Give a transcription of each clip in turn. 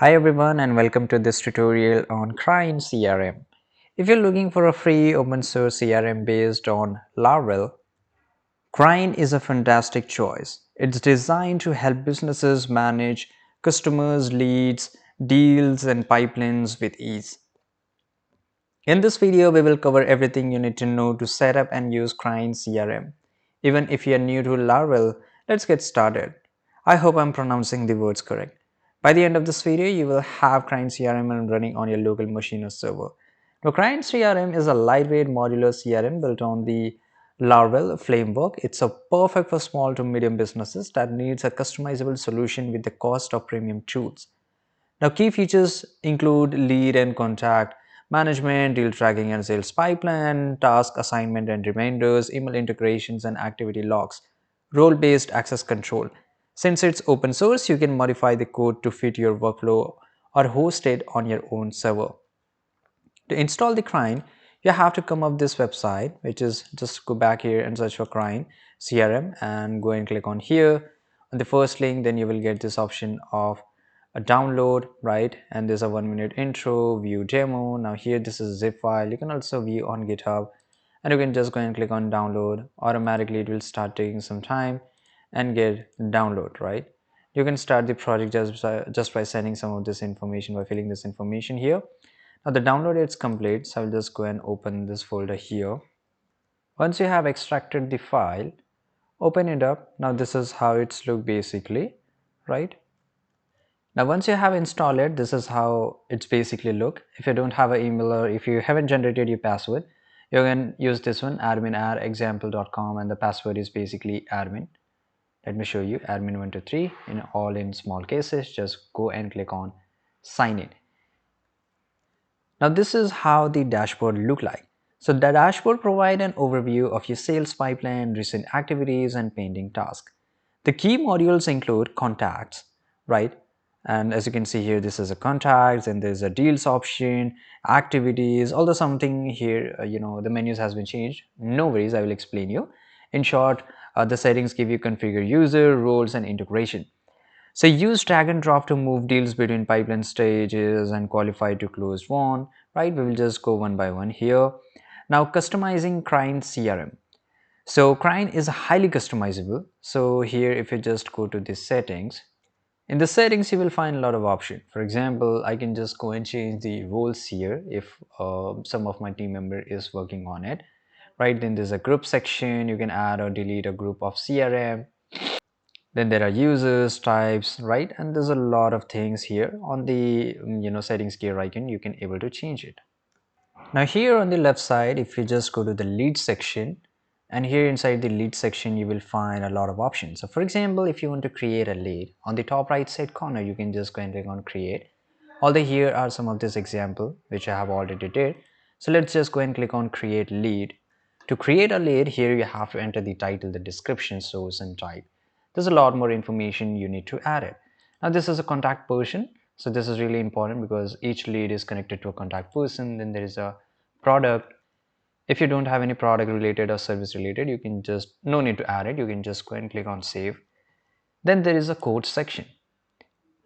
Hi everyone and welcome to this tutorial on Krayin CRM. If you're looking for a free open source CRM based on Laravel, Krayin is a fantastic choice. It's designed to help businesses manage customers, leads, deals and pipelines with ease. In this video, we will cover everything you need to know to set up and use Krayin CRM. Even if you're new to Laravel, let's get started. I hope I'm pronouncing the words correct. By the end of this video, you will have Krayin CRM running on your local machine or server. Now, Krayin CRM is a lightweight modular CRM built on the Laravel framework. It's a perfect for small to medium businesses that needs a customizable solution with the cost of premium tools. Now, key features include lead and contact management, deal tracking and sales pipeline, task assignment and reminders, email integrations and activity logs, role-based access control. Since it's open source, you can modify the code to fit your workflow or host it on your own server. To install the Krayin, you have to come up this website, which is just go back here and search for Krayin CRM and go and click on here on the first link. Then you will get this option of a download, right? And there's a 1 minute intro, view demo. Now here this is a zip file. You can also view on GitHub and you can just go and click on download. Automatically it will start taking some time and get download, right? You can start the project just by sending some of this information, by filling this information here. Now the download is complete, so I'll just go and open this folder here. Once you have extracted the file, open it up. Now this is how it's look basically, right? Now once you have installed it, this is how it's basically look. If you don't have an email or if you haven't generated your password, you can use this one, admin@example.com, and the password is basically admin. Let me show you, admin123 in all in small cases. Just go and click on sign in. Now this is how the dashboard look like. So the dashboard provide an overview of your sales pipeline, recent activities and pending tasks. The key modules include contacts, right? And as you can see here, this is a contacts and there's a deals option, activities, although something here, the menus has been changed. No worries, I will explain you. In short, the settings give you configure user, roles and integration. So use drag and drop to move deals between pipeline stages and qualify to closed one, right? We will just go one by one here. Now customizing Krayin CRM. So Krayin is highly customizable. So here if you just go to the settings, in the settings you will find a lot of options. For example, I can just go and change the roles here if some of my team member is working on it, right? Then there's a group section. You can add or delete a group of CRM. Then there are users, types, right? And there's a lot of things here on the settings gear icon. You can able to change it. Now here on the left side, if you just go to the lead section, and here inside the lead section you will find a lot of options. So for example, if you want to create a lead, on the top right side corner you can just go and click on create. Although here are some of this example which I have already did. So let's just go and click on create lead. To create a lead, here you have to enter the title, the description, source and type. There's a lot more information you need to add it. Now this is a contact person, so this is really important because each lead is connected to a contact person. Then there is a product. If you don't have any product related or service related, you can just, no need to add it, you can just go and click on save. Then there is a code section.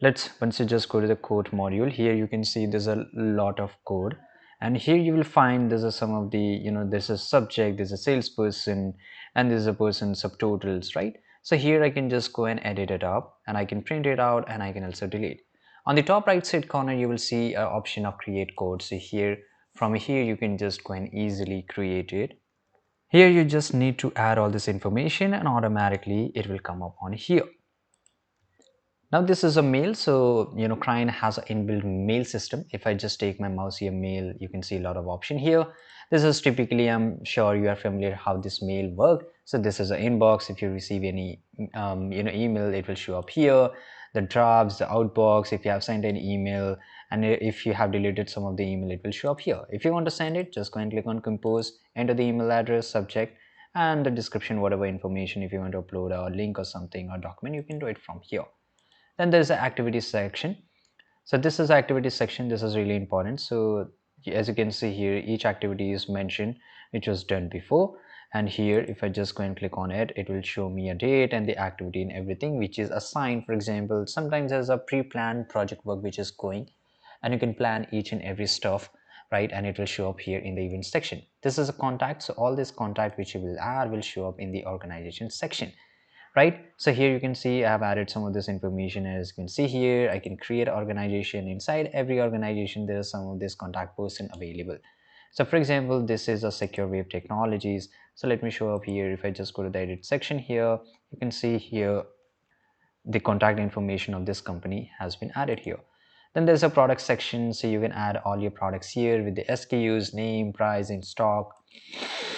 Once you just go to the code module, here you can see there's a lot of code, and here you will find there's some of the, there's a subject, there's a salesperson, and there's a person subtotals, right? So here I can just go and edit it up, and I can print it out, and I can also delete. On the top right side corner you will see an option of create code. So here, from here you can just go and easily create it. Here you just need to add all this information and automatically it will come up on here. Now this is a mail, so Krayin has an inbuilt mail system. If I just take my mouse here, mail, you can see a lot of option here. This is typically, I'm sure you are familiar how this mail work. So this is an inbox. If you receive any email, it will show up here. The drafts, the outbox, if you have sent an email, and if you have deleted some of the email, it will show up here. If you want to send it, just go and click on compose, enter the email address, subject, and the description, whatever information. If you want to upload a link or something or document, you can do it from here. Then there's the activities section. So this is activities section. This is really important. So as you can see here, each activity is mentioned which was done before, And here if I just go and click on it, it will show me a date and the activity and everything which is assigned. For example, sometimes there's a pre-planned project work which is going, and you can plan each and every stuff, right? And it will show up here in the event section. This is a contact, so all this contact which you will add will show up in the organization section, right? So here you can see I have added some of this information. As you can see here, I can create an organization. Inside every organization there is some of this contact person available. So for example, this is a secure web technologies. So let me show up here. If I just go to the edit section here, you can see here the contact information of this company has been added here. Then there's a product section, so you can add all your products here with the SKUs, name, price, in stock.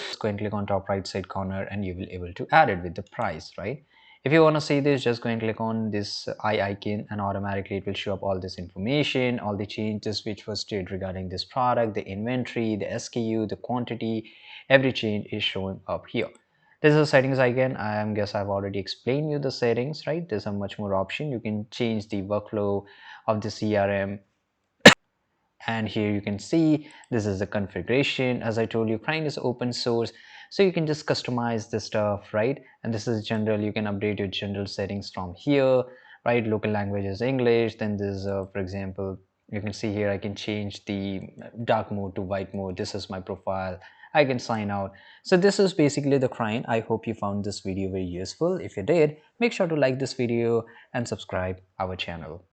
Just go and click on top right side corner and you will able to add it with the price, right? If you want to see this, just go and click on this eye icon and automatically it will show up all this information, all the changes which was did regarding this product, the inventory, the SKU, the quantity. Every change is showing up here. This is a settings icon. I guess I've already explained you the settings, right? There's a much more option. You can change the workflow of the CRM. And here you can see this is the configuration. As I told you, Krayin is open source, so you can just customize the stuff, right? And this is general. You can update your general settings from here, right? Local language is English. Then there's for example, you can see here I can change the dark mode to white mode. This is my profile. I can sign out. So this is basically the Krayin. I hope you found this video very useful. If you did, make sure to like this video and subscribe our channel.